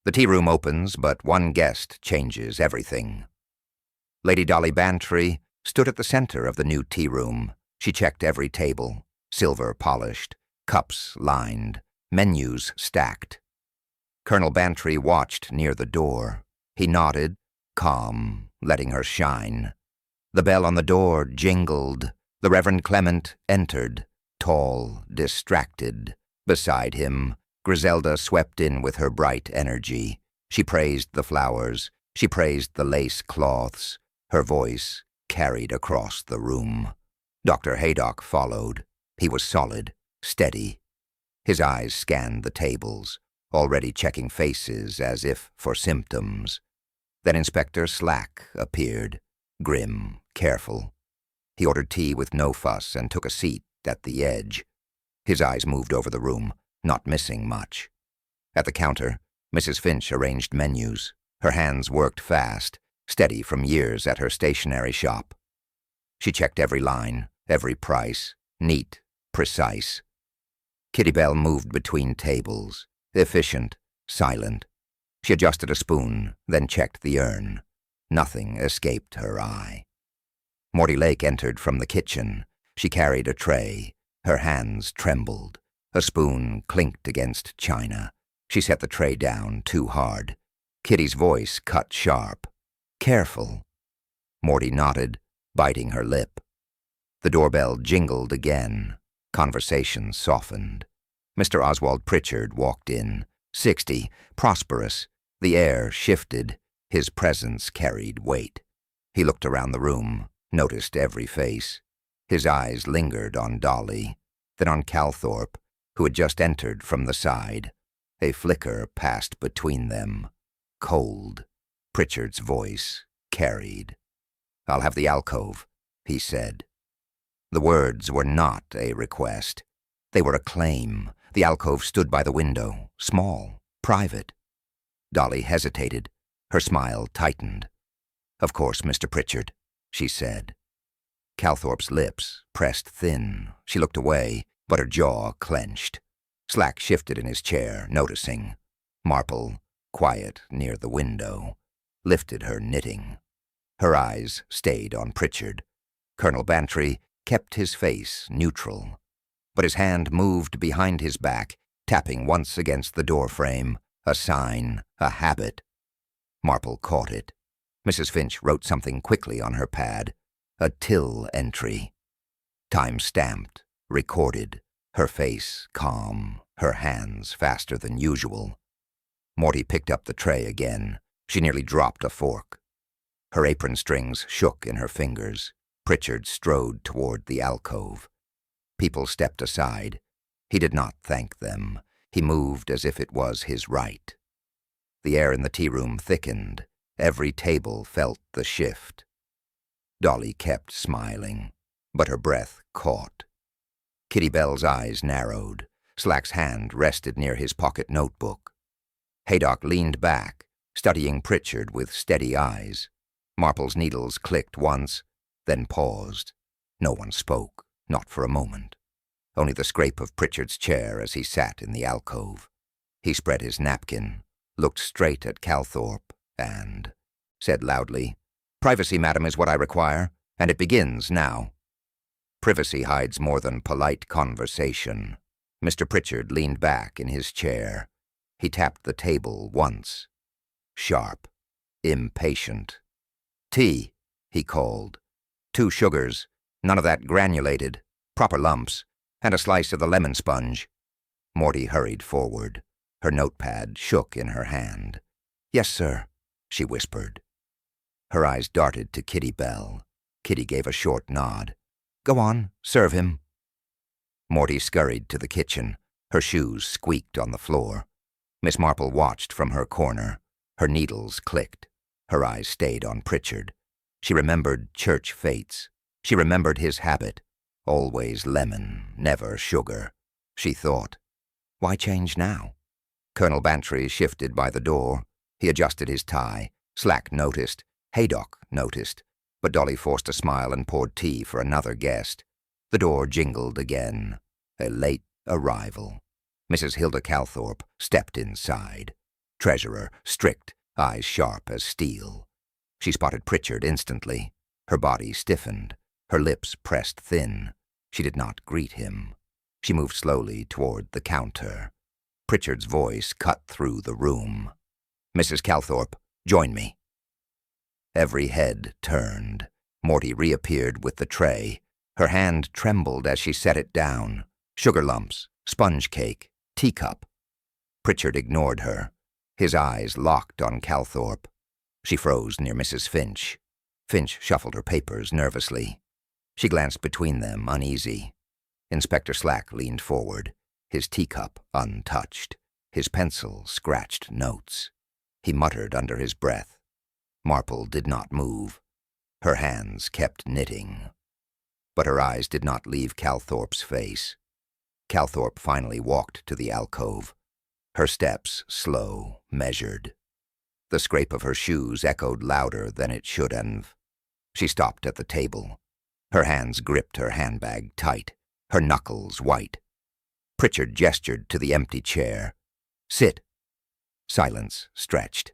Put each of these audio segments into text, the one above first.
The tea room opens, but one guest changes everything. Lady Dolly Bantry stood at the center of the new tea room. She checked every table, silver polished, cups lined, menus stacked. Colonel Bantry watched near the door. He nodded, calm, letting her shine. The bell on the door jingled. The Reverend Clement entered, tall, distracted. Beside him, Griselda swept in with her bright energy. She praised the flowers. She praised the lace cloths. Her voice carried across the room. Dr. Haydock followed. He was solid, steady. His eyes scanned the tables, already checking faces as if for symptoms. Then Inspector Slack appeared, grim, careful. He ordered tea with no fuss and took a seat at the edge. His eyes moved over the room, not missing much. At the counter, Mrs. Finch arranged menus. Her hands worked fast, steady from years at her stationery shop. She checked every line, every price, neat, precise. Kitty Bell moved between tables, efficient, silent. She adjusted a spoon, then checked the urn. Nothing escaped her eye. Morty Lake entered from the kitchen. She carried a tray. Her hands trembled. A spoon clinked against china. She set the tray down too hard. Kitty's voice cut sharp. "Careful." Morty nodded, biting her lip. The doorbell jingled again. Conversation softened. Mr. Oswald Pritchard walked in, 60, prosperous. The air shifted. His presence carried weight. He looked around the room, noticed every face. His eyes lingered on Dolly, then on Calthorpe, who had just entered from the side. A flicker passed between them. Cold. Pritchard's voice carried. "I'll have the alcove," he said. The words were not a request. They were a claim. The alcove stood by the window, small, private. Dolly hesitated. Her smile tightened. "Of course, Mr. Pritchard," she said. Calthorpe's lips pressed thin. She looked away, but her jaw clenched. Slack shifted in his chair, noticing. Marple, quiet near the window, lifted her knitting. Her eyes stayed on Pritchard. Colonel Bantry kept his face neutral, but his hand moved behind his back, tapping once against the doorframe, a sign, a habit. Marple caught it. Mrs. Finch wrote something quickly on her pad, a till entry. Time stamped, recorded, her face calm, her hands faster than usual. Morty picked up the tray again. She nearly dropped a fork. Her apron strings shook in her fingers. Pritchard strode toward the alcove. People stepped aside. He did not thank them. He moved as if it was his right. The air in the tea room thickened. Every table felt the shift. Dolly kept smiling, but her breath caught. Kitty Bell's eyes narrowed. Slack's hand rested near his pocket notebook. Haydock leaned back, studying Pritchard with steady eyes. Marple's needles clicked once, then paused. No one spoke, not for a moment. Only the scrape of Pritchard's chair as he sat in the alcove. He spread his napkin, looked straight at Calthorpe, and said loudly, "Privacy, madam, is what I require, and it begins now." Privacy hides more than polite conversation. Mr. Pritchard leaned back in his chair. He tapped the table once. Sharp, impatient. "Tea," he called. 2 sugars, none of that granulated, proper lumps, and a slice of the lemon sponge. Morty hurried forward. Her notepad shook in her hand. "Yes, sir," she whispered. Her eyes darted to Kitty Bell. Kitty gave a short nod. "Go on, serve him." Morty scurried to the kitchen. Her shoes squeaked on the floor. Miss Marple watched from her corner. Her needles clicked. Her eyes stayed on Pritchard. She remembered church fates. She remembered his habit. Always lemon, never sugar. She thought, why change now? Colonel Bantry shifted by the door. He adjusted his tie. Slack noticed. Haydock noticed. But Dolly forced a smile and poured tea for another guest. The door jingled again. A late arrival. Mrs. Hilda Calthorpe stepped inside. Treasurer, strict, eyes sharp as steel. She spotted Pritchard instantly. Her body stiffened, her lips pressed thin. She did not greet him. She moved slowly toward the counter. Pritchard's voice cut through the room. "Mrs. Calthorpe, join me." Every head turned. Morty reappeared with the tray. Her hand trembled as she set it down. Sugar lumps, sponge cake, teacup. Pritchard ignored her. His eyes locked on Calthorpe. She froze near Mrs. Finch. Finch shuffled her papers nervously. She glanced between them, uneasy. Inspector Slack leaned forward, his teacup untouched. His pencil scratched notes. He muttered under his breath. Marple did not move. Her hands kept knitting. But her eyes did not leave Calthorpe's face. Calthorpe finally walked to the alcove. Her steps slow, measured. The scrape of her shoes echoed louder than it should have. She stopped at the table. Her hands gripped her handbag tight, her knuckles white. Pritchard gestured to the empty chair. "Sit." Silence stretched.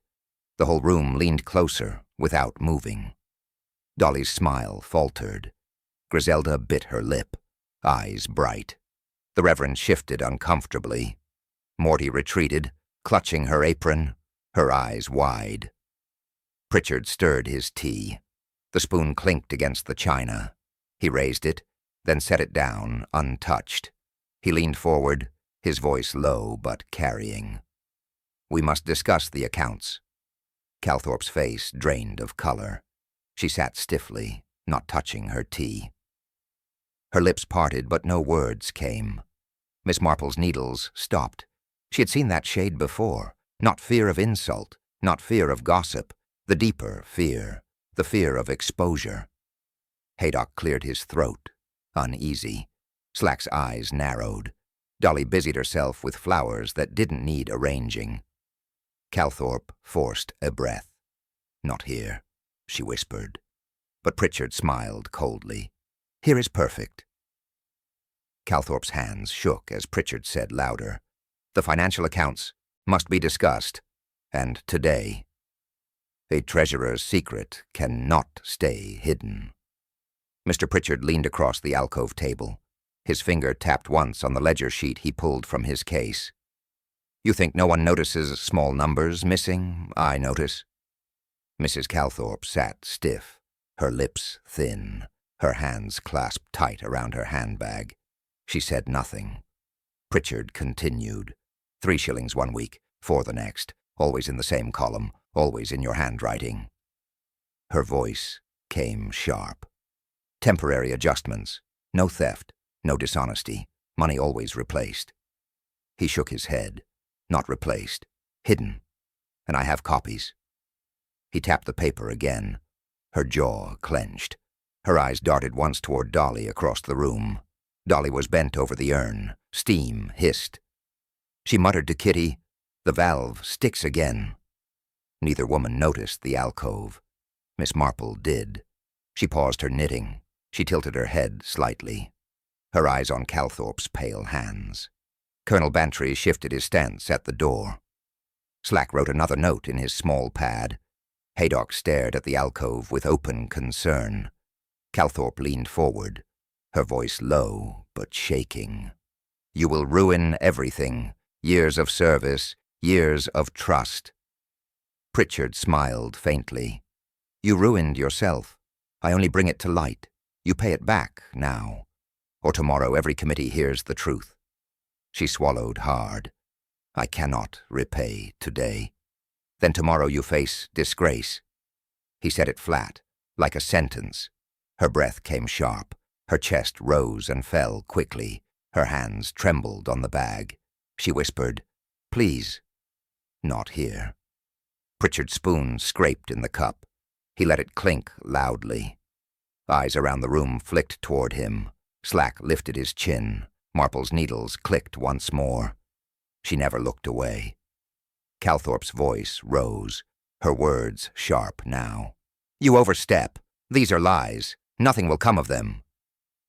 The whole room leaned closer, without moving. Dolly's smile faltered. Griselda bit her lip, eyes bright. The Reverend shifted uncomfortably. Morty retreated, clutching her apron, her eyes wide. Pritchard stirred his tea. The spoon clinked against the china. He raised it, then set it down, untouched. He leaned forward, his voice low but carrying. "We must discuss the accounts." Calthorpe's face drained of color. She sat stiffly, not touching her tea. Her lips parted, but no words came. Miss Marple's needles stopped. She had seen that shade before. Not fear of insult, not fear of gossip, the deeper fear, the fear of exposure. Haydock cleared his throat, uneasy. Slack's eyes narrowed. Dolly busied herself with flowers that didn't need arranging. Calthorpe forced a breath. "Not here," she whispered. But Pritchard smiled coldly. "Here is perfect." Calthorpe's hands shook as Pritchard said louder, "The financial accounts must be discussed, and today. A treasurer's secret cannot stay hidden." Mr. Pritchard leaned across the alcove table. His finger tapped once on the ledger sheet he pulled from his case. "You think no one notices small numbers missing? I notice." Mrs. Calthorpe sat stiff, her lips thin, her hands clasped tight around her handbag. She said nothing. Pritchard continued. 3 shillings one week, 4 the next, always in the same column, always in your handwriting. Her voice came sharp. "Temporary adjustments. No theft, no dishonesty. Money always replaced." He shook his head. "Not replaced. Hidden. And I have copies." He tapped the paper again. Her jaw clenched. Her eyes darted once toward Dolly across the room. Dolly was bent over the urn. Steam hissed. She muttered to Kitty, "The valve sticks again." Neither woman noticed the alcove. Miss Marple did. She paused her knitting. She tilted her head slightly, her eyes on Calthorpe's pale hands. Colonel Bantry shifted his stance at the door. Slack wrote another note in his small pad. Haydock stared at the alcove with open concern. Calthorpe leaned forward, her voice low but shaking. "You will ruin everything. Years of service, years of trust." Pritchard smiled faintly. "You ruined yourself. I only bring it to light. You pay it back now. Or tomorrow every committee hears the truth." She swallowed hard. "I cannot repay today. Then tomorrow you face disgrace." He said it flat, like a sentence. Her breath came sharp. Her chest rose and fell quickly. Her hands trembled on the bag. She whispered, "Please." "Not here." Pritchard's spoon scraped in the cup. He let it clink loudly. Eyes around the room flicked toward him. Slack lifted his chin. Marple's needles clicked once more. She never looked away. Calthorpe's voice rose, her words sharp now. "You overstep. These are lies. Nothing will come of them."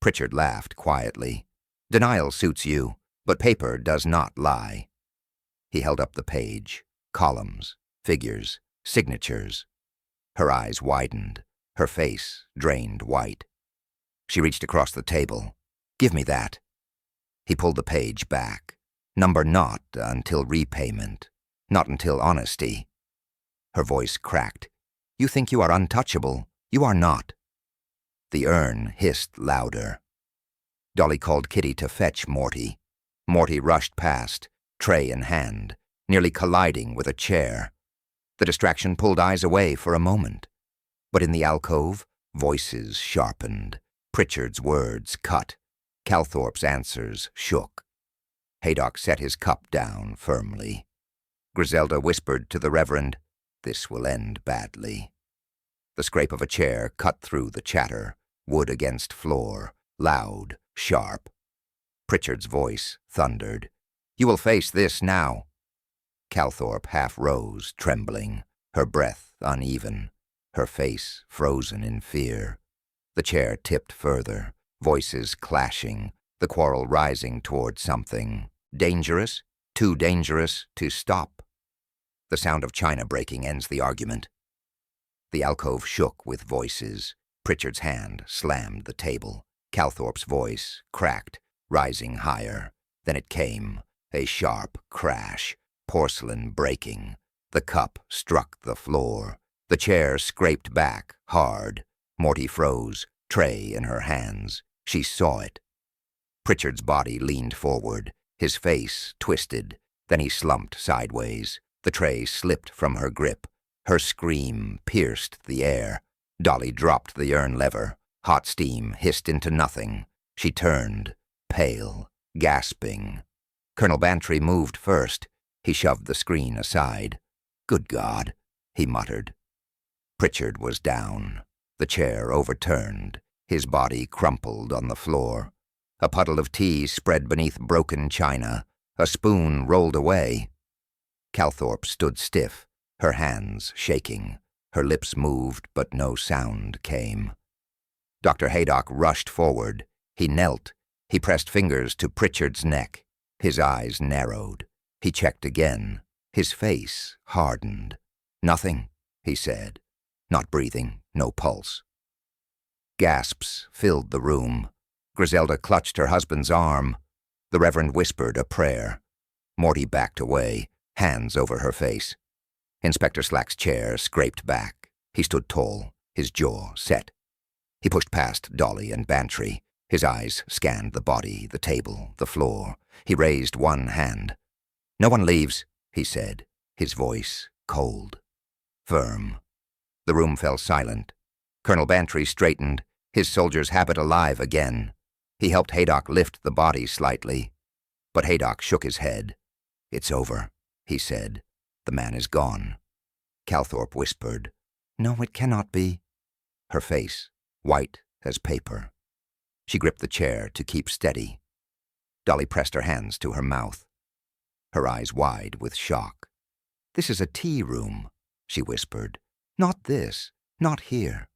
Pritchard laughed quietly. "Denial suits you, but paper does not lie." He held up the page. columns, figures, signatures. Her eyes widened, her face drained white. She reached across the table. "Give me that." He pulled the page back. "Number not until repayment, not until honesty." Her voice cracked. "You think you are untouchable. You are not." The urn hissed louder. Dolly called Kitty to fetch Morty. Morty rushed past, tray in hand, nearly colliding with a chair. The distraction pulled eyes away for a moment. But in the alcove, voices sharpened. Pritchard's words cut. Calthorpe's answers shook. Haydock set his cup down firmly. Griselda whispered to the Reverend, "This will end badly." The scrape of a chair cut through the chatter, wood against floor, loud, sharp. Pritchard's voice thundered, "You will face this now." Calthorpe half rose, trembling, her breath uneven, her face frozen in fear. The chair tipped further, voices clashing, the quarrel rising toward something dangerous, too dangerous to stop. The sound of china breaking ends the argument. The alcove shook with voices. Pritchard's hand slammed the table. Calthorpe's voice cracked, rising higher. Then it came, a sharp crash, porcelain breaking. The cup struck the floor. The chair scraped back, hard. Morty froze, tray in her hands. She saw it. Pritchard's body leaned forward, his face twisted. Then he slumped sideways. The tray slipped from her grip. Her scream pierced the air. Dolly dropped the urn lever. Hot steam hissed into nothing. She turned, pale, gasping. Colonel Bantry moved first. He shoved the screen aside. "Good God," he muttered. Pritchard was down. The chair overturned. His body crumpled on the floor. A puddle of tea spread beneath broken china. A spoon rolled away. Calthorpe stood stiff, her hands shaking. Her lips moved, but no sound came. Dr. Haydock rushed forward. He knelt. He pressed fingers to Pritchard's neck. His eyes narrowed. He checked again. His face hardened. "Nothing," he said. Not breathing, no pulse. Gasps filled the room. Griselda clutched her husband's arm. The Reverend whispered a prayer. Morty backed away, hands over her face. Inspector Slack's chair scraped back. He stood tall, his jaw set. He pushed past Dolly and Bantry. His eyes scanned the body, the table, the floor. He raised one hand. "No one leaves," he said, his voice cold, firm. The room fell silent. Colonel Bantry straightened, his soldier's habit alive again. He helped Haydock lift the body slightly. But Haydock shook his head. "It's over," he said. "The man is gone." Calthorpe whispered, "No, it cannot be." Her face, white as paper. She gripped the chair to keep steady. Dolly pressed her hands to her mouth, her eyes wide with shock. "This is a tea room," she whispered. "Not this, not here."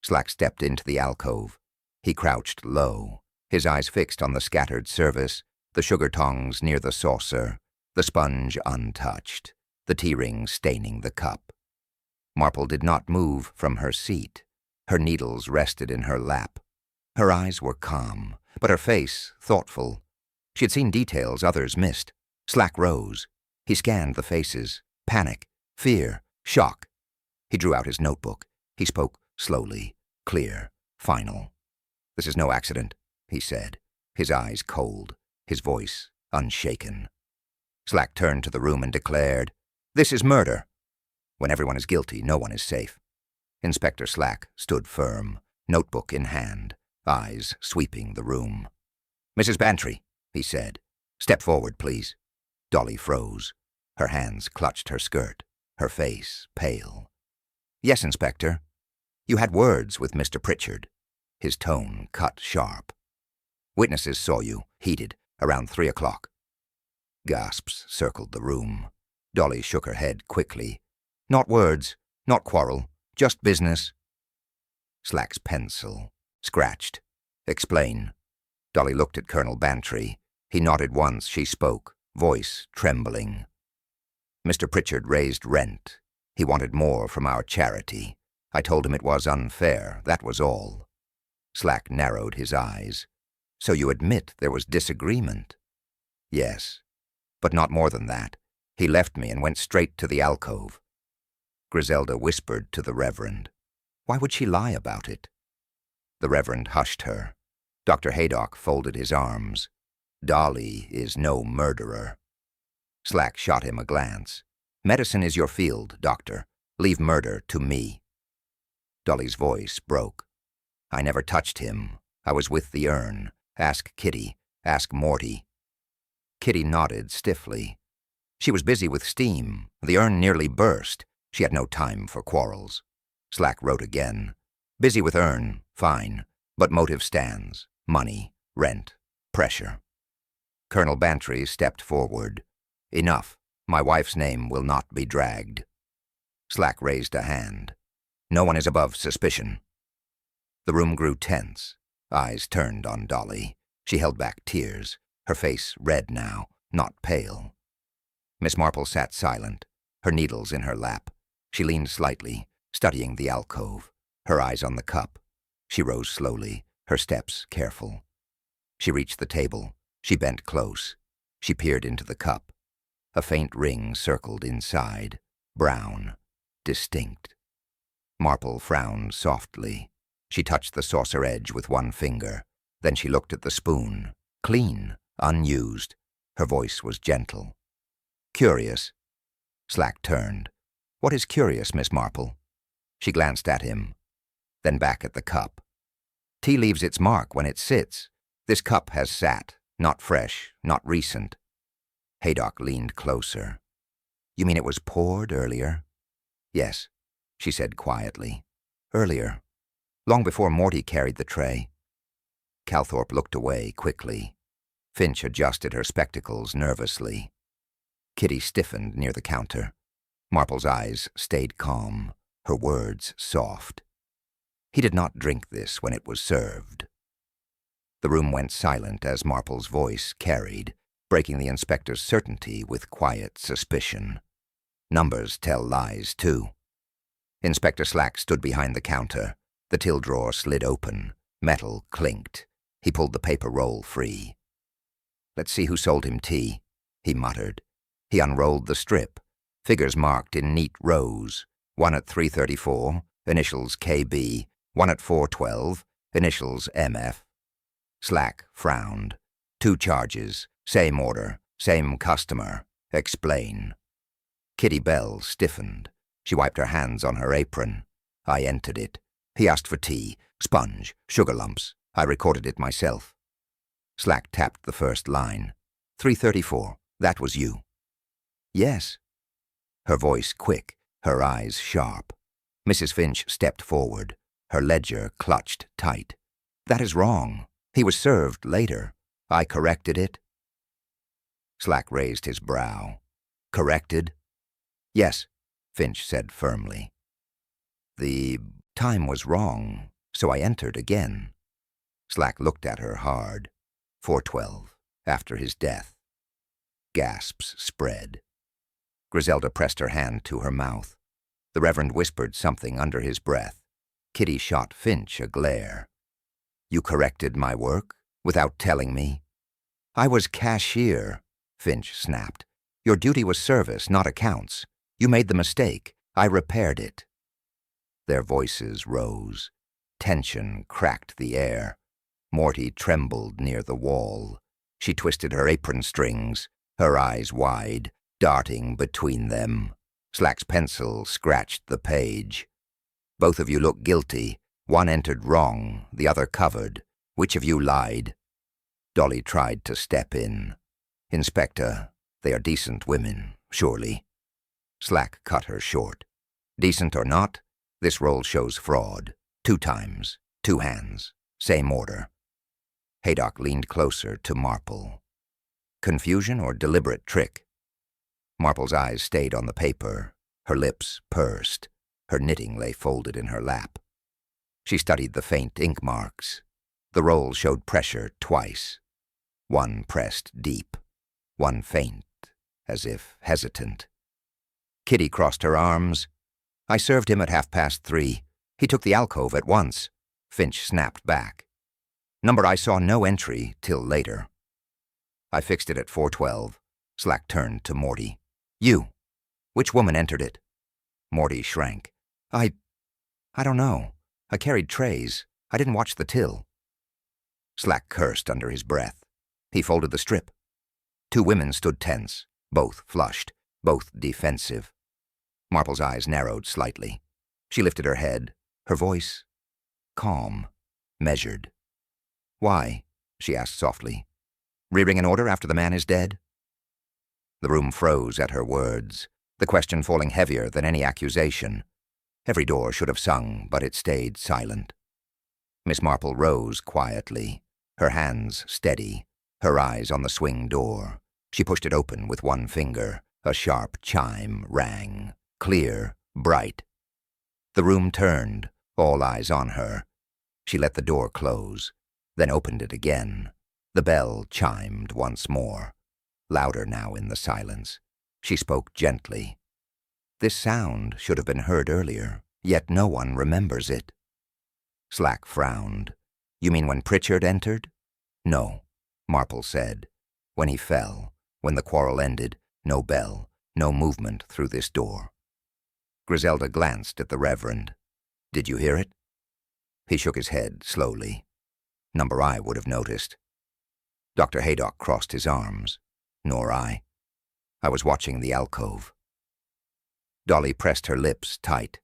Slack stepped into the alcove. He crouched low, his eyes fixed on the scattered service, the sugar tongs near the saucer, the sponge untouched, the tea ring staining the cup. Marple did not move from her seat. Her needles rested in her lap. Her eyes were calm, but her face thoughtful. She had seen details others missed. Slack rose. He scanned the faces. Panic, fear, shock. He drew out his notebook. He spoke slowly, clear, final. "This is no accident," he said, his eyes cold, his voice unshaken. Slack turned to the room and declared, "This is murder." When everyone is guilty, no one is safe. Inspector Slack stood firm, notebook in hand, eyes sweeping the room. "Mrs. Bantry," he said, "step forward, please." Dolly froze. Her hands clutched her skirt, her face pale. "Yes, Inspector. You had words with Mr. Pritchard." His tone cut sharp. "Witnesses saw you, heated, around 3 o'clock. Gasps circled the room. Dolly shook her head quickly. "Not words, not quarrel, just business." Slack's pencil scratched. "Explain." Dolly looked at Colonel Bantry. He nodded once. She spoke, voice trembling. Mr. Pritchard raised rent. He wanted more from our charity. I told him it was unfair, that was all. Slack narrowed his eyes. So you admit there was disagreement? Yes, but not more than that. He left me and went straight to the alcove. Griselda whispered to the Reverend. Why would she lie about it? The Reverend hushed her. Dr. Haydock folded his arms. Dolly is no murderer. Slack shot him a glance. Medicine is your field, Doctor. Leave murder to me. Dolly's voice broke. I never touched him. I was with the urn. Ask Kitty. Ask Morty. Kitty nodded stiffly. She was busy with steam. The urn nearly burst. She had no time for quarrels. Slack wrote again. Busy with urn, fine. But motive stands. Money, rent, pressure. Colonel Bantry stepped forward. Enough. My wife's name will not be dragged. Slack raised a hand. No one is above suspicion. The room grew tense. Eyes turned on Dolly. She held back tears, her face red now, not pale. Miss Marple sat silent, her needles in her lap. She leaned slightly, studying the alcove, her eyes on the cup. She rose slowly, her steps careful. She reached the table. She bent close. She peered into the cup. A faint ring circled inside, brown, distinct. Marple frowned softly. She touched the saucer edge with one finger. Then she looked at the spoon. Clean, unused. Her voice was gentle. Curious. Slack turned. What is curious, Miss Marple? She glanced at him, then back at the cup. Tea leaves its mark when it sits. This cup has sat, not fresh, not recent. Haydock leaned closer. You mean it was poured earlier? Yes, she said quietly. Earlier. Long before Morty carried the tray. Calthorpe looked away quickly. Finch adjusted her spectacles nervously. Kitty stiffened near the counter. Marple's eyes stayed calm, her words soft. He did not drink this when it was served. The room went silent as Marple's voice carried, breaking the inspector's certainty with quiet suspicion. Numbers tell lies, too. Inspector Slack stood behind the counter. The till drawer slid open. Metal clinked. He pulled the paper roll free. Let's see who sold him tea, he muttered. He unrolled the strip. Figures marked in neat rows. One at 334, initials KB. One at 412, initials MF. Slack frowned. 2 charges. Same order. Same customer. Explain. Kitty Bell stiffened. She wiped her hands on her apron. I entered it. He asked for tea, sponge, sugar lumps. I recorded it myself. Slack tapped the first line. 334. That was you. Yes. Her voice quick, her eyes sharp. Mrs. Finch stepped forward. Her ledger clutched tight. That is wrong. He was served later. I corrected it. Slack raised his brow. Corrected? Yes, Finch said firmly. The time was wrong, so I entered again. Slack looked at her hard. 412, after his death. Gasps spread. Griselda pressed her hand to her mouth. The Reverend whispered something under his breath. Kitty shot Finch a glare. You corrected my work without telling me? I was cashier, Finch snapped. Your duty was service, not accounts. You made the mistake. I repaired it. Their voices rose. Tension cracked the air. Morty trembled near the wall. She twisted her apron strings, her eyes wide, darting between them. Slack's pencil scratched the page. Both of you look guilty. One entered wrong, the other covered. Which of you lied? Dolly tried to step in. Inspector, they are decent women, surely. Slack cut her short. Decent or not, this roll shows fraud. 2 times, 2 hands, same order. Haydock leaned closer to Marple. Confusion or deliberate trick? Marple's eyes stayed on the paper. Her lips pursed. Her knitting lay folded in her lap. She studied the faint ink marks. The roll showed pressure twice. One pressed deep, one faint, as if hesitant. Kitty crossed her arms. I served him at 3:30. He took the alcove at once. Finch snapped back. Number I saw no entry till later. I fixed it at 4:12. Slack turned to Morty. You. Which woman entered it? Morty shrank. I don't know. I carried trays. I didn't watch the till. Slack cursed under his breath. He folded the strip. 2 women stood tense, both flushed, both defensive. Marple's eyes narrowed slightly. She lifted her head, her voice calm, measured. Why? She asked softly. Rearing an order after the man is dead? The room froze at her words, the question falling heavier than any accusation. Every door should have sung, but it stayed silent. Miss Marple rose quietly, her hands steady, her eyes on the swing door. She pushed it open with one finger. A sharp chime rang, clear, bright. The room turned, all eyes on her. She let the door close, then opened it again. The bell chimed once more, louder now in the silence. She spoke gently. This sound should have been heard earlier, yet no one remembers it. Slack frowned. You mean when Pritchard entered? No, Marple said. When he fell, when the quarrel ended, no bell, no movement through this door. Griselda glanced at the Reverend. Did you hear it? He shook his head slowly. Number I would have noticed. Dr. Haydock crossed his arms. Nor I. I was watching the alcove. Dolly pressed her lips tight.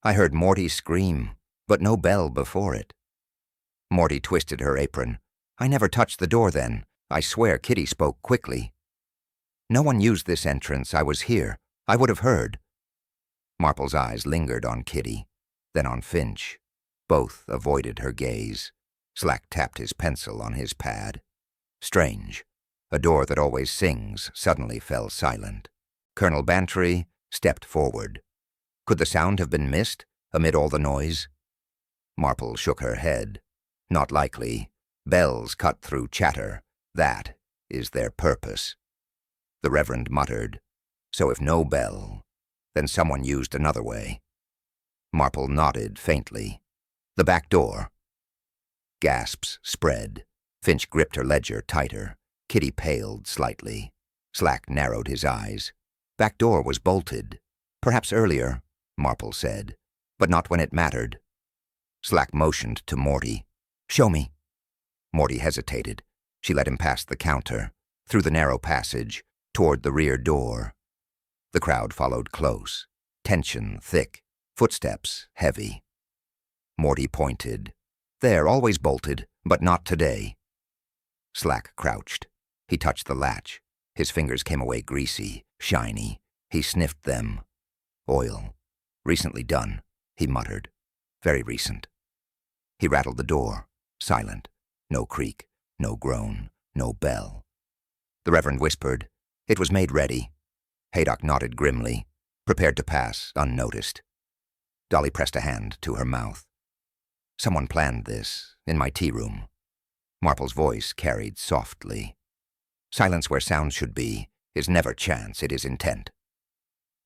I heard Morty scream, but no bell before it. Morty twisted her apron. I never touched the door then. I swear Kitty spoke quickly. No one used this entrance. I was here. I would have heard. Marple's eyes lingered on Kitty, then on Finch. Both avoided her gaze. Slack tapped his pencil on his pad. Strange. A door that always sings suddenly fell silent. Colonel Bantry stepped forward. Could the sound have been missed amid all the noise? Marple shook her head. Not likely. Bells cut through chatter. That is their purpose. The Reverend muttered. So if no bell, then someone used another way. Marple nodded faintly. The back door. Gasps spread. Finch gripped her ledger tighter. Kitty paled slightly. Slack narrowed his eyes. Back door was bolted. Perhaps earlier, Marple said, but not when it mattered. Slack motioned to Morty. Show me. Morty hesitated. She let him pass the counter, through the narrow passage, toward the rear door. The crowd followed close, tension thick, footsteps heavy. Morty pointed. There, always bolted, but not today. Slack crouched. He touched the latch. His fingers came away greasy, shiny. He sniffed them. Oil. Recently done, he muttered. Very recent. He rattled the door. Silent. No creak, no groan, no bell. The Reverend whispered, It was made ready. Haydock nodded grimly, prepared to pass unnoticed. Dolly pressed a hand to her mouth. Someone planned this, in my tea room. Marple's voice carried softly. Silence where sound should be is never chance, it is intent.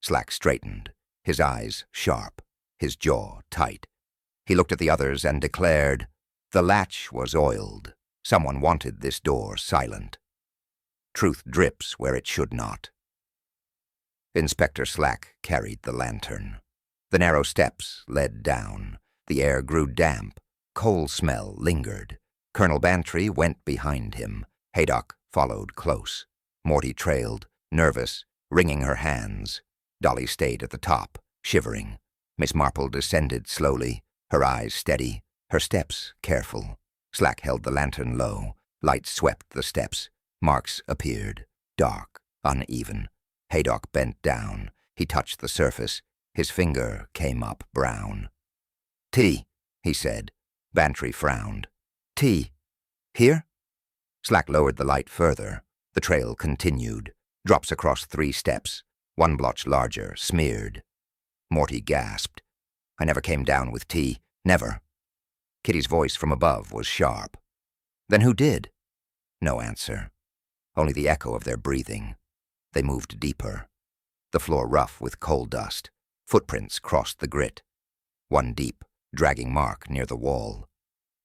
Slack straightened, his eyes sharp, his jaw tight. He looked at the others and declared, The latch was oiled. Someone wanted this door silent. Truth drips where it should not. Inspector Slack carried the lantern. The narrow steps led down. The air grew damp. Coal smell lingered. Colonel Bantry went behind him. Haydock followed close. Morty trailed, nervous, wringing her hands. Dolly stayed at the top, shivering. Miss Marple descended slowly, her eyes steady, her steps careful. Slack held the lantern low. Light swept the steps. Marks appeared, dark, uneven. Haydock bent down. He touched the surface. His finger came up brown. Tea, he said. Bantry frowned. Tea. Here? Slack lowered the light further. The trail continued. Drops across 3 steps. 1 blotch larger, smeared. Morty gasped. I never came down with tea. Never. Kitty's voice from above was sharp. Then who did? No answer. Only the echo of their breathing. They moved deeper. The floor rough with coal dust. Footprints crossed the grit. One deep, dragging mark near the wall.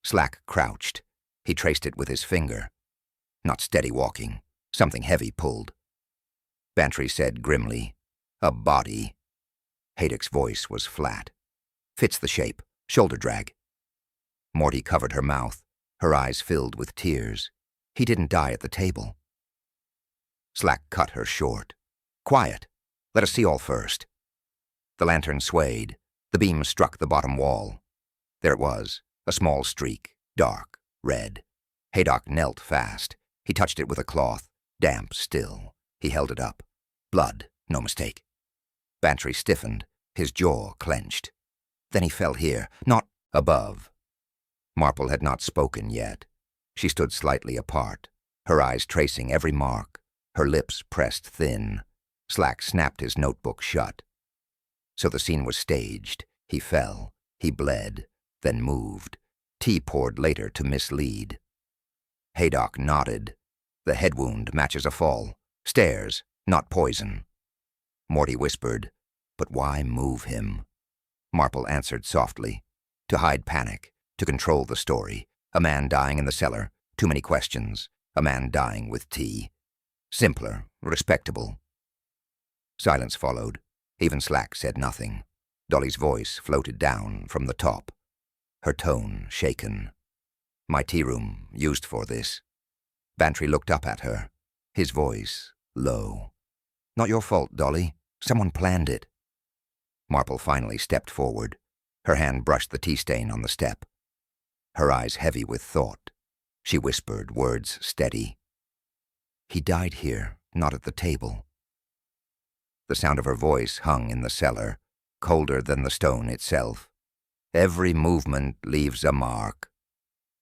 Slack crouched. He traced it with his finger. Not steady walking. Something heavy pulled. Bantry said grimly, "A body." Haydock's voice was flat. "Fits the shape. Shoulder drag." Morty covered her mouth, her eyes filled with tears. He didn't die at the table. Slack cut her short. "Quiet. Let us see all first." The lantern swayed. The beam struck the bottom wall. There it was, a small streak, dark, red. Haydock knelt fast. He touched it with a cloth, damp still. He held it up. Blood, no mistake. Bantry stiffened, his jaw clenched. Then he fell here, not above. Marple had not spoken yet. She stood slightly apart, her eyes tracing every mark, her lips pressed thin. Slack snapped his notebook shut. So the scene was staged. He fell, he bled, then moved. Tea poured later to mislead. Haydock nodded. The head wound matches a fall. Stairs, not poison. Morty whispered, "But why move him?" Marple answered softly, "To hide panic, to control the story. A man dying in the cellar, too many questions. A man dying with tea. Simpler, respectable." Silence followed. Even Slack said nothing. Dolly's voice floated down from the top, her tone shaken. "My tea room, used for this." Bantry looked up at her, his voice low. "Not your fault, Dolly. Someone planned it." Marple finally stepped forward. Her hand brushed the tea stain on the step. Her eyes heavy with thought. She whispered, words steady. "He died here, not at the table." The sound of her voice hung in the cellar, colder than the stone itself. Every movement leaves a mark.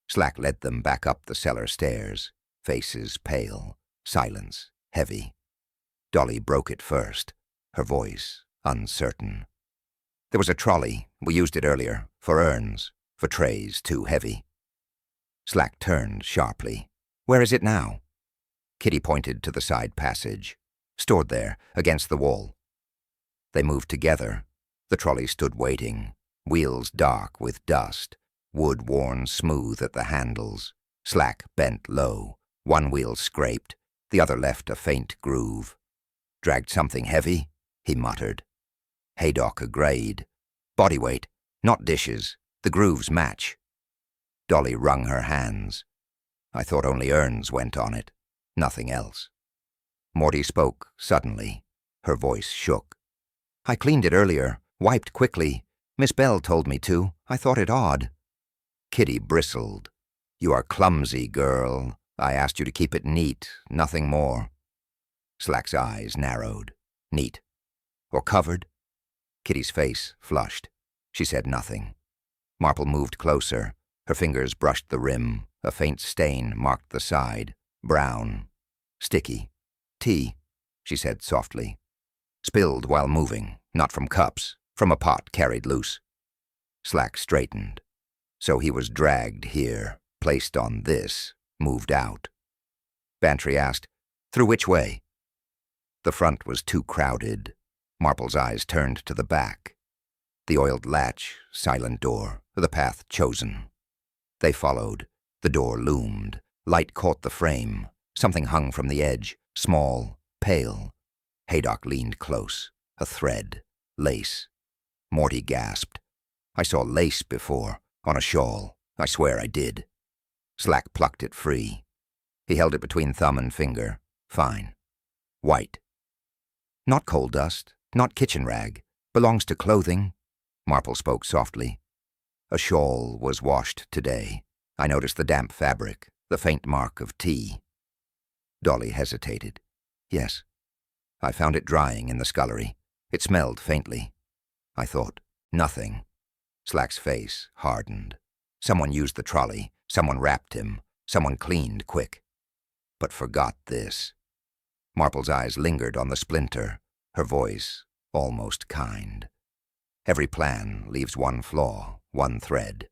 Slack led them back up the cellar stairs, faces pale, silence heavy. Dolly broke it first, her voice uncertain. "There was a trolley. We used it earlier, for urns, for trays too heavy." Slack turned sharply. "Where is it now?" Kitty pointed to the side passage, stored there, against the wall. They moved together. The trolley stood waiting, wheels dark with dust, wood worn smooth at the handles. Slack bent low. One wheel scraped, the other left a faint groove. "Dragged something heavy?" he muttered. Haydock agreed. "Body weight, not dishes. The grooves match." Dolly wrung her hands. "I thought only urns went on it, nothing else." Morty spoke suddenly. Her voice shook. "I cleaned it earlier, wiped quickly. Miss Bell told me to. I thought it odd." Kitty bristled. "You are clumsy, girl. I asked you to keep it neat, nothing more." Slack's eyes narrowed. "Neat. Or covered?" Kitty's face flushed. She said nothing. Marple moved closer. Her fingers brushed the rim. A faint stain marked the side. Brown. Sticky. "Tea," she said softly. "Spilled while moving, not from cups, from a pot carried loose." Slack straightened. So he was dragged here, placed on this, moved out. Bantry asked, "Through which way?" The front was too crowded. Marple's eyes turned to the back. The oiled latch, silent door, the path chosen. They followed. The door loomed. Light caught the frame. Something hung from the edge, small, pale. Haydock leaned close. A thread. Lace. Morty gasped. "I saw lace before, on a shawl. I swear I did." Slack plucked it free. He held it between thumb and finger. Fine. White. "Not coal dust, not kitchen rag. Belongs to clothing." Marple spoke softly. "A shawl was washed today. I noticed the damp fabric, the faint mark of tea." Dolly hesitated. "Yes. I found it drying in the scullery. It smelled faintly. I thought, nothing." Slack's face hardened. Someone used the trolley. Someone wrapped him. Someone cleaned quick. But forgot this. Marple's eyes lingered on the splinter, her voice almost kind. "Every plan leaves one flaw, one thread."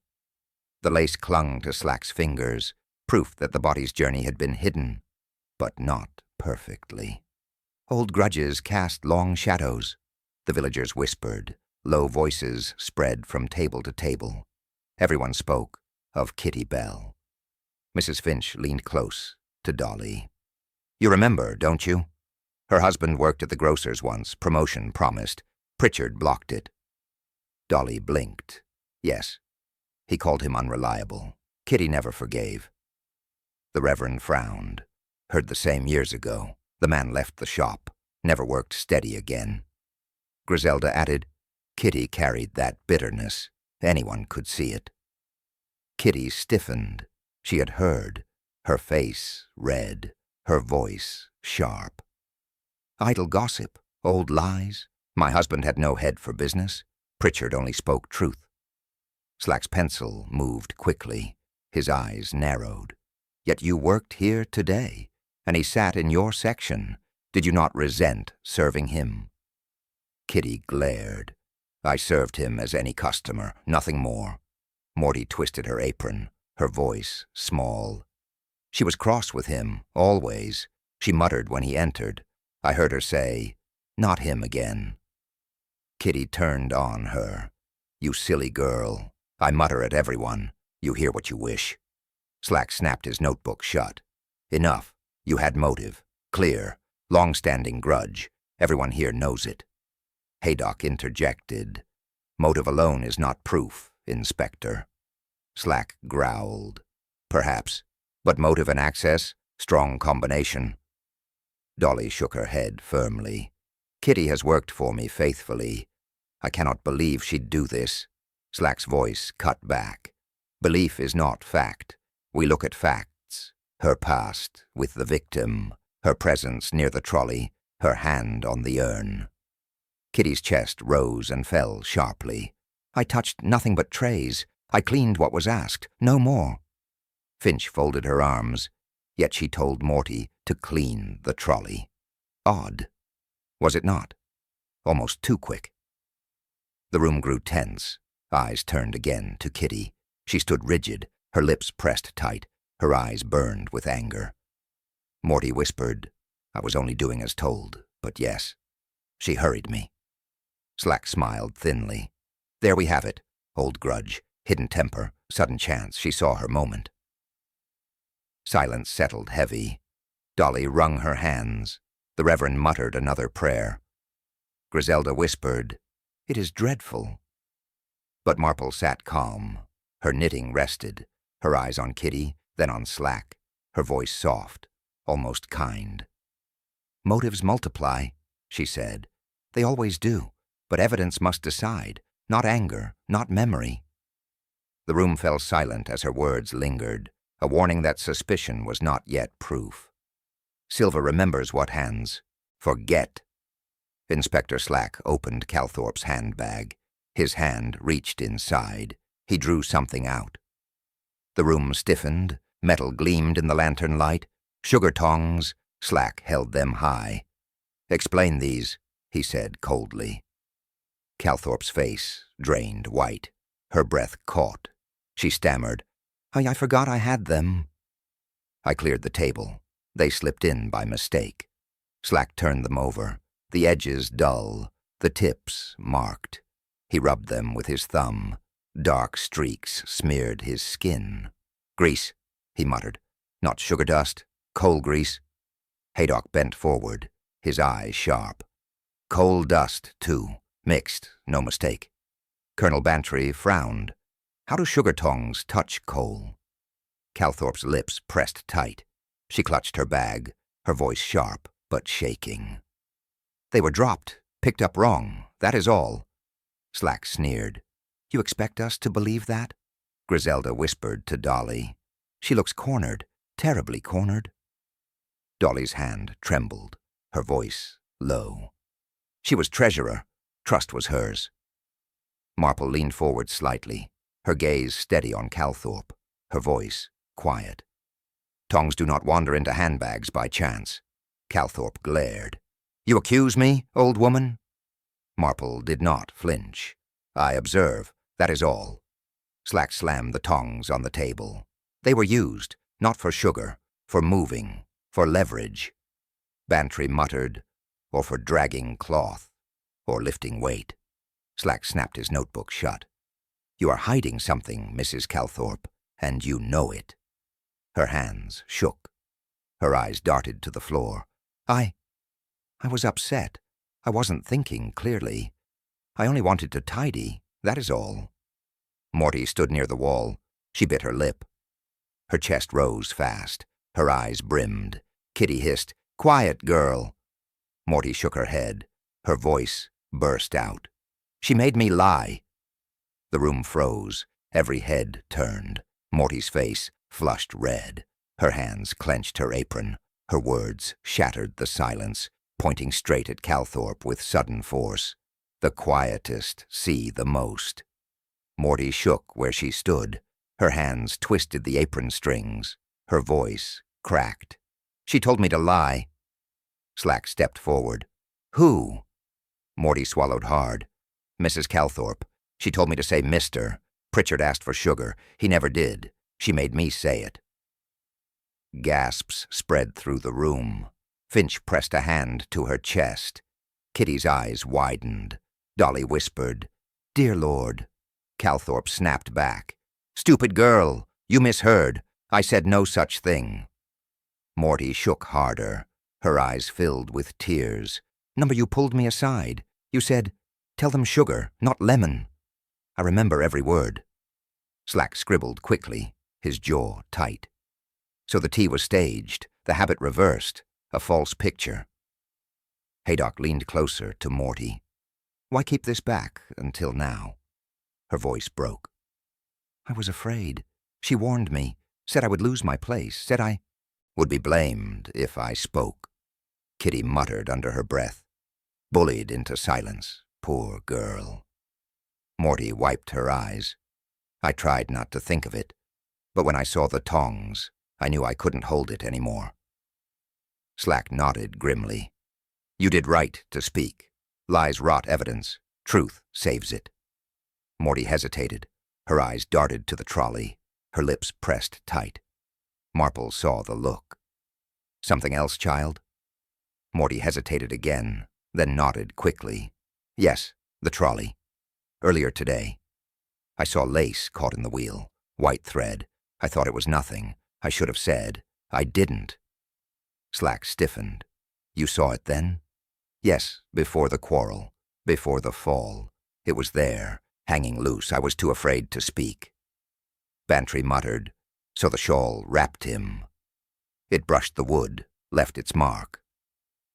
The lace clung to Slack's fingers, proof that the body's journey had been hidden, but not perfectly. Old grudges cast long shadows. The villagers whispered. Low voices spread from table to table. Everyone spoke of Kitty Bell. Mrs. Finch leaned close to Dolly. "You remember, don't you? Her husband worked at the grocer's once, promotion promised. Pritchard blocked it." Dolly blinked. Yes. He called him unreliable. Kitty never forgave. The Reverend frowned. Heard the same years ago. The man left the shop. Never worked steady again. Griselda added, "Kitty carried that bitterness. Anyone could see it." Kitty stiffened. She had heard. Her face red. Her voice sharp. "Idle gossip. Old lies. My husband had no head for business. Pritchard only spoke truth." Slack's pencil moved quickly. His eyes narrowed. "Yet you worked here today, and he sat in your section. Did you not resent serving him?" Kitty glared. "I served him as any customer, nothing more." Morty twisted her apron, her voice small. "She was cross with him, always. She muttered when he entered. I heard her say, 'Not him again.'" Kitty turned on her. "You silly girl. I mutter at everyone. You hear what you wish." Slack snapped his notebook shut. "Enough. You had motive. Clear. Long-standing grudge. Everyone here knows it." Haydock interjected. "Motive alone is not proof, Inspector." Slack growled. "Perhaps. But motive and access? Strong combination." Dolly shook her head firmly. "Kitty has worked for me faithfully. I cannot believe she'd do this." Slack's voice cut back. "Belief is not fact. We look at facts. Her past, with the victim, her presence near the trolley, her hand on the urn." Kitty's chest rose and fell sharply. "I touched nothing but trays. I cleaned what was asked, no more." Finch folded her arms, yet she told Morty to clean the trolley. Odd. Was it not? Almost too quick. The room grew tense. Eyes turned again to Kitty. She stood rigid, her lips pressed tight, her eyes burned with anger. Morty whispered, "I was only doing as told, but yes. She hurried me." Slack smiled thinly. "There we have it. Old grudge, hidden temper, sudden chance. She saw her moment." Silence settled heavy. Dolly wrung her hands. The Reverend muttered another prayer. Griselda whispered, "It is dreadful." But Marple sat calm. Her knitting rested, her eyes on Kitty, then on Slack, her voice soft, almost kind. "Motives multiply," she said. "They always do, but evidence must decide, not anger, not memory." The room fell silent as her words lingered, a warning that suspicion was not yet proof. Silver remembers what hands forget. Inspector Slack opened Calthorpe's handbag. His hand reached inside. He drew something out. The room stiffened. Metal gleamed in the lantern light. Sugar tongs. Slack held them high. "Explain these," he said coldly. Calthorpe's face drained white. Her breath caught. She stammered, I forgot I had them." I cleared the table. They slipped in by mistake. Slack turned them over, the edges dull, the tips marked. He rubbed them with his thumb. Dark streaks smeared his skin. "Grease," he muttered. "Not sugar dust, coal grease." Haydock bent forward, his eyes sharp. "Coal dust, too. Mixed, no mistake." Colonel Bantry frowned. "How do sugar tongs touch coal?" Calthorpe's lips pressed tight. She clutched her bag, her voice sharp but shaking. "They were dropped, picked up wrong, that is all." Slack sneered. "You expect us to believe that?" Griselda whispered to Dolly. "She looks cornered, terribly cornered." Dolly's hand trembled, her voice low. She was treasurer. Trust was hers. Marple leaned forward slightly, her gaze steady on Calthorpe, her voice quiet. "Tongs do not wander into handbags by chance." Calthorpe glared. "You accuse me, old woman?" Marple did not flinch. "I observe, that is all." Slack slammed the tongs on the table. "They were used, not for sugar, for moving, for leverage." Bantry muttered, or for dragging cloth, or lifting weight. Slack snapped his notebook shut. You are hiding something, Mrs. Calthorpe, and you know it. Her hands shook. Her eyes darted to the floor. I was upset. I wasn't thinking clearly. I only wanted to tidy, that is all. Morty stood near the wall. She bit her lip. Her chest rose fast. Her eyes brimmed. Kitty hissed, "Quiet, girl." Morty shook her head. Her voice burst out. "She made me lie." The room froze. Every head turned. Morty's face flushed red. Her hands clenched her apron. Her words shattered the silence, pointing straight at Calthorpe with sudden force. The quietest see the most. Morty shook where she stood. Her hands twisted the apron strings. Her voice cracked. "She told me to lie." Slack stepped forward. "Who?" Morty swallowed hard. "Mrs. Calthorpe. She told me to say Mr. Pritchard asked for sugar. He never did. She made me say it." Gasps spread through the room. Finch pressed a hand to her chest. Kitty's eyes widened. Dolly whispered, "Dear Lord." Calthorpe snapped back. "Stupid girl, you misheard. I said no such thing." Morty shook harder. Her eyes filled with tears. "Number, you pulled me aside. You said, 'Tell them sugar, not lemon.' I remember every word." Slack scribbled quickly, his jaw tight. So the tea was staged, the habit reversed, a false picture. Haydock leaned closer to Morty. "Why keep this back until now?" Her voice broke. "I was afraid. She warned me, said I would lose my place, said I would be blamed if I spoke." Kitty muttered under her breath. Bullied into silence, poor girl. Morty wiped her eyes. I tried not to think of it, but when I saw the tongs, I knew I couldn't hold it anymore. Slack nodded grimly. "You did right to speak. Lies rot evidence. Truth saves it." Morty hesitated. Her eyes darted to the trolley. Her lips pressed tight. Marple saw the look. "Something else, child?" Morty hesitated again, then nodded quickly. "Yes, the trolley. Earlier today. I saw lace caught in the wheel. White thread. I thought it was nothing. I should have said. I didn't." Slack stiffened. "You saw it then?" "Yes, before the quarrel. Before the fall. It was there, hanging loose. I was too afraid to speak." Bantry muttered, "So the shawl wrapped him." It brushed the wood, left its mark.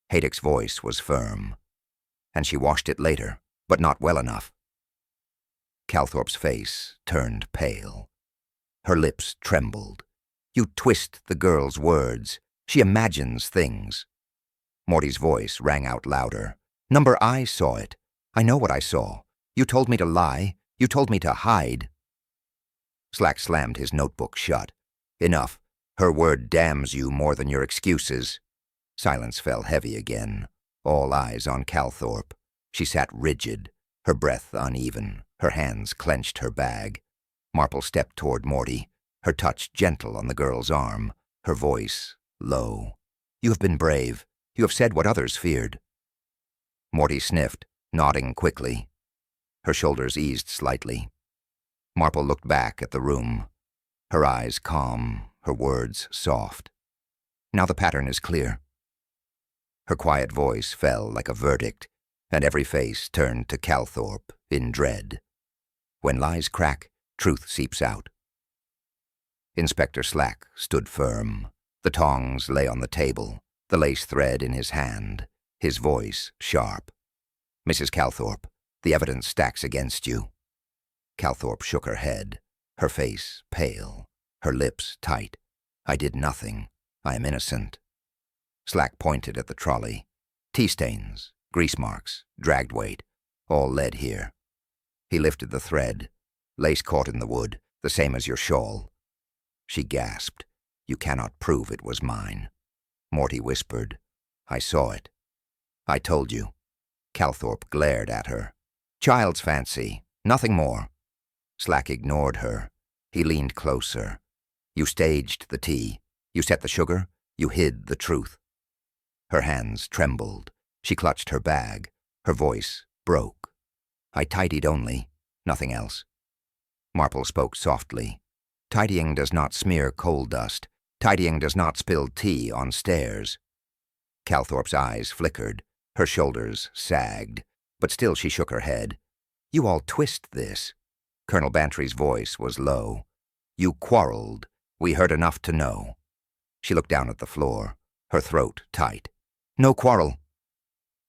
Haydock's voice was firm. "And she washed it later, but not well enough." Calthorpe's face turned pale. Her lips trembled. "You twist the girl's words. She imagines things." Morty's voice rang out louder. "Number, I saw it. I know what I saw. You told me to lie. You told me to hide." Slack slammed his notebook shut. "Enough. Her word damns you more than your excuses." Silence fell heavy again. All eyes on Calthorpe. She sat rigid, her breath uneven. Her hands clenched her bag. Marple stepped toward Morty, her touch gentle on the girl's arm, her voice low. "You have been brave. You have said what others feared." Morty sniffed, nodding quickly. Her shoulders eased slightly. Marple looked back at the room, her eyes calm, her words soft. "Now the pattern is clear." Her quiet voice fell like a verdict, and every face turned to Calthorpe in dread. When lies crack, truth seeps out. Inspector Slack stood firm. The tongs lay on the table, the lace thread in his hand, his voice sharp. "Mrs. Calthorpe, the evidence stacks against you." Calthorpe shook her head, her face pale, her lips tight. "I did nothing. I am innocent." Slack pointed at the trolley. "Tea stains, grease marks, dragged weight, all led here." He lifted the thread. "Lace caught in the wood, the same as your shawl." She gasped. "You cannot prove it was mine." Morty whispered, "I saw it." "I told you." Calthorpe glared at her. "Child's fancy, nothing more." Slack ignored her. He leaned closer. "You staged the tea. You set the sugar. You hid the truth." Her hands trembled. She clutched her bag. Her voice broke. I tidied only, nothing else. Marple spoke softly. Tidying does not smear coal dust. Tidying does not spill tea on stairs. Calthorpe's eyes flickered. Her shoulders sagged. But still she shook her head. You all twist this. Colonel Bantry's voice was low. You quarreled. We heard enough to know. She looked down at the floor, her throat tight. No quarrel.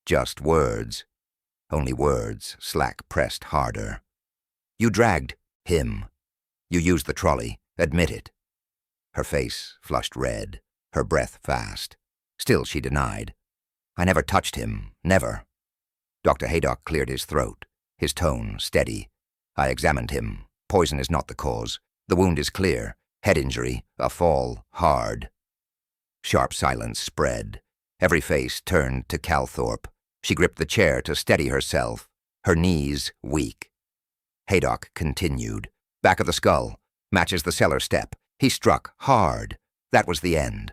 Just words. Only words. Slack pressed harder. You dragged him. You used the trolley. Admit it. Her face flushed red, her breath fast. Still she denied. I never touched him. Never. Dr. Haydock cleared his throat, his tone steady. I examined him. Poison is not the cause. The wound is clear. Head injury. A fall. Hard. Sharp silence spread. Every face turned to Calthorpe. She gripped the chair to steady herself, her knees weak. Haydock continued. Back of the skull. Matches the cellar step. He struck hard. That was the end.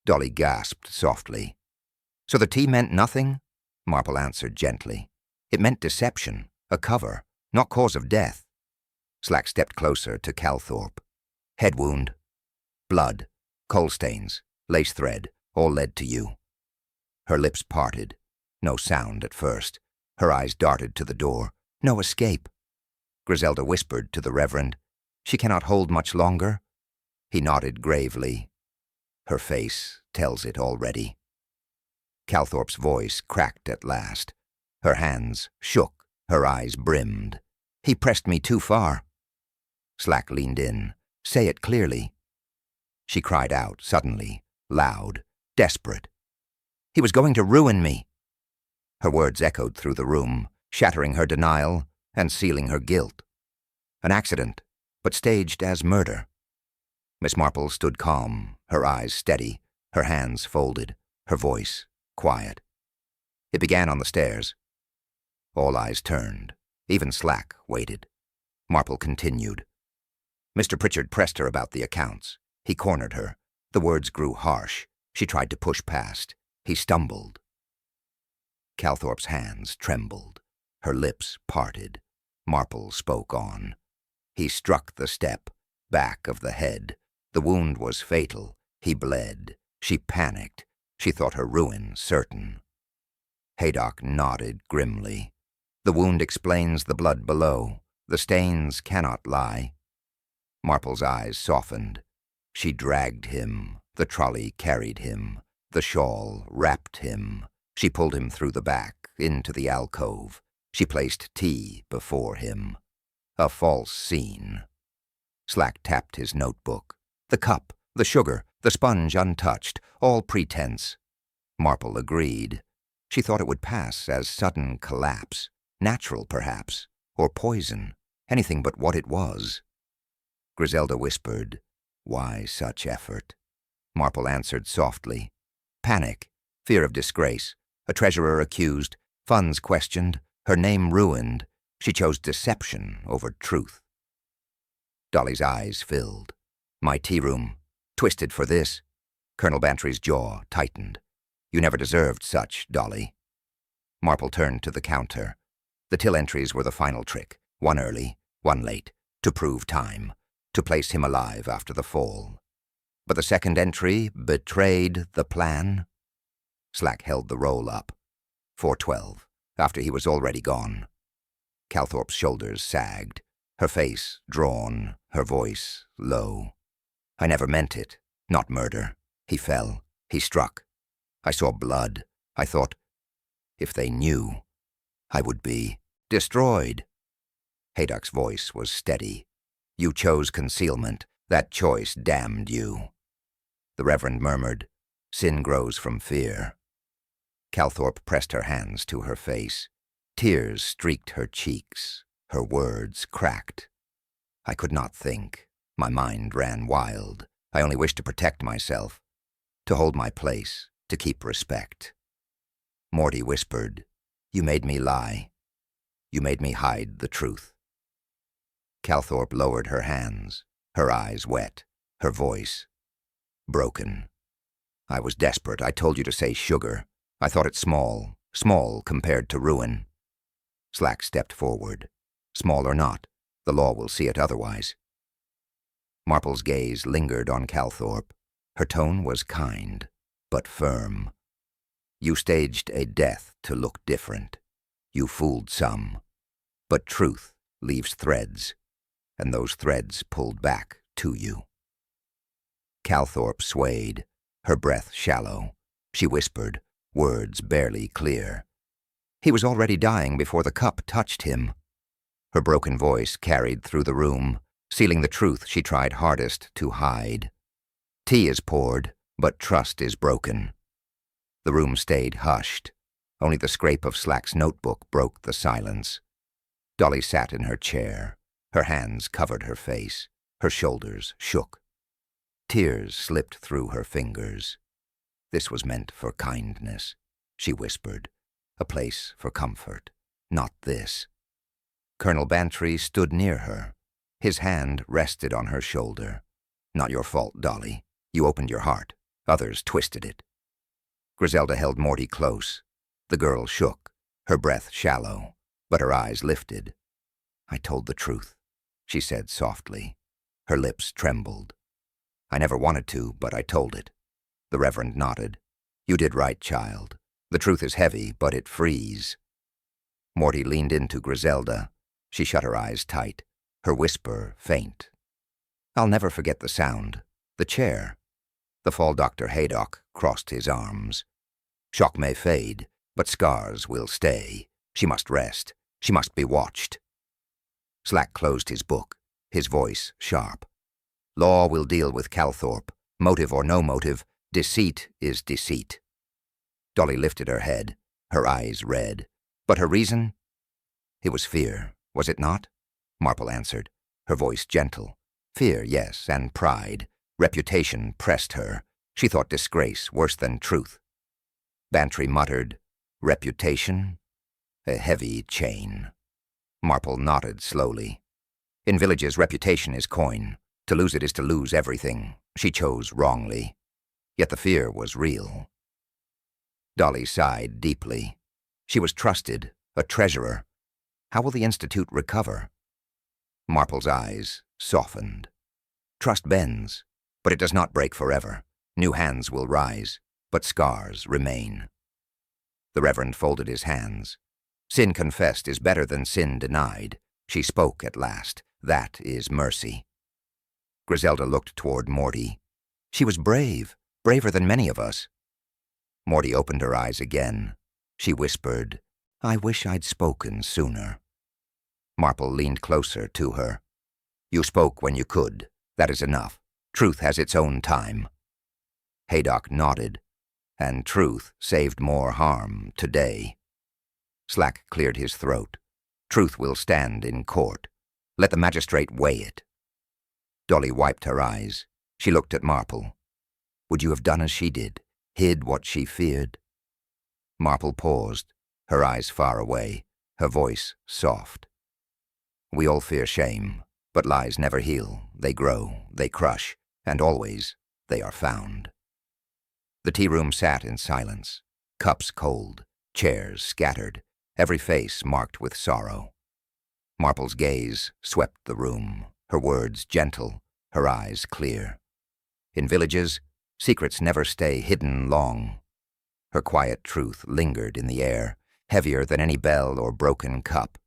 Dolly gasped softly. So the tea meant nothing? Marple answered gently. It meant deception, a cover, not cause of death. Slack stepped closer to Calthorpe. Head wound. Blood. Coal stains. Lace thread. All led to you. Her lips parted. No sound at first. Her eyes darted to the door. No escape. Griselda whispered to the Reverend, She cannot hold much longer. He nodded gravely. Her face tells it already. Calthorpe's voice cracked at last. Her hands shook. Her eyes brimmed. He pressed me too far. Slack leaned in. Say it clearly. She cried out suddenly, loud, desperate. He was going to ruin me. Her words echoed through the room, shattering her denial and sealing her guilt. An accident, but staged as murder. Miss Marple stood calm, her eyes steady, her hands folded, her voice quiet. It began on the stairs. All eyes turned. Even Slack waited. Marple continued. Mr. Pritchard pressed her about the accounts. He cornered her. The words grew harsh. She tried to push past. He stumbled. Calthorpe's hands trembled. Her lips parted. Marple spoke on. He struck the step, back of the head. The wound was fatal. He bled. She panicked. She thought her ruin certain. Haydock nodded grimly. The wound explains the blood below. The stains cannot lie. Marple's eyes softened. She dragged him. The trolley carried him. The shawl wrapped him. She pulled him through the back, into the alcove. She placed tea before him. A false scene. Slack tapped his notebook. The cup, the sugar, the sponge untouched, all pretense. Marple agreed. She thought it would pass as sudden collapse, natural perhaps, or poison, anything but what it was. Griselda whispered, Why such effort? Marple answered softly, Panic, fear of disgrace, a treasurer accused, funds questioned, her name ruined. She chose deception over truth. Dolly's eyes filled. My tea room, twisted for this. Colonel Bantry's jaw tightened. You never deserved such, Dolly. Marple turned to the counter. The till entries were the final trick, one early, one late, to prove time, to place him alive after the fall. But the second entry betrayed the plan. Slack held the roll up. 4:12, after he was already gone. Calthorpe's shoulders sagged, her face drawn, her voice low. I never meant it, not murder. He fell, he struck. I saw blood. I thought, if they knew, I would be destroyed. Haydock's voice was steady. You chose concealment. That choice damned you. The Reverend murmured, Sin grows from fear. Calthorpe pressed her hands to her face. Tears streaked her cheeks. Her words cracked. I could not think. My mind ran wild. I only wished to protect myself, to hold my place, to keep respect. Morty whispered, You made me lie. You made me hide the truth. Calthorpe lowered her hands, her eyes wet, her voice broken. I was desperate. I told you to say sugar. I thought it small, small compared to ruin. Slack stepped forward. Small or not, the law will see it otherwise. Marple's gaze lingered on Calthorpe. Her tone was kind, but firm. You staged a death to look different. You fooled some. But truth leaves threads, and those threads pulled back to you. Calthorpe swayed, her breath shallow. She whispered, words barely clear. He was already dying before the cup touched him. Her broken voice carried through the room, sealing the truth she tried hardest to hide. Tea is poured, but trust is broken. The room stayed hushed. Only the scrape of Slack's notebook broke the silence. Dolly sat in her chair. Her hands covered her face. Her shoulders shook. Tears slipped through her fingers. This was meant for kindness, she whispered. A place for comfort, not this. Colonel Bantry stood near her. His hand rested on her shoulder. Not your fault, Dolly. You opened your heart. Others twisted it. Griselda held Morty close. The girl shook, her breath shallow, but her eyes lifted. I told the truth, she said softly. Her lips trembled. I never wanted to, but I told it. The Reverend nodded. You did right, child. The truth is heavy, but it frees. Morty leaned into Griselda. She shut her eyes tight, her whisper faint. I'll never forget the sound. The chair. The fall Dr. Haydock crossed his arms. Shock may fade, but scars will stay. She must rest. She must be watched. Slack closed his book, his voice sharp. Law will deal with Calthorpe. Motive or no motive, deceit is deceit. Dolly lifted her head, her eyes red. But her reason? It was fear, was it not? Marple answered, her voice gentle. Fear, yes, and pride. Reputation pressed her. She thought disgrace worse than truth. Bantry muttered, reputation? A heavy chain. Marple nodded slowly. In villages, reputation is coin. To lose it is to lose everything. She chose wrongly. Yet the fear was real. Dolly sighed deeply. She was trusted, a treasurer. How will the Institute recover? Marple's eyes softened. Trust bends, but it does not break forever. New hands will rise, but scars remain. The Reverend folded his hands. Sin confessed is better than sin denied. She spoke at last. That is mercy. Griselda looked toward Morty. She was brave, braver than many of us. Morty opened her eyes again. She whispered, I wish I'd spoken sooner. Marple leaned closer to her. You spoke when you could. That is enough. Truth has its own time. Haydock nodded. And truth saved more harm today. Slack cleared his throat. Truth will stand in court. Let the magistrate weigh it. Dolly wiped her eyes. She looked at Marple. Would you have done as she did? Hid what she feared? Marple paused, her eyes far away, her voice soft. We all fear shame, but lies never heal. They grow, they crush, and always they are found. The tea room sat in silence, cups cold, chairs scattered, every face marked with sorrow. Marple's gaze swept the room, her words gentle, her eyes clear. In villages, secrets never stay hidden long. Her quiet truth lingered in the air, heavier than any bell or broken cup.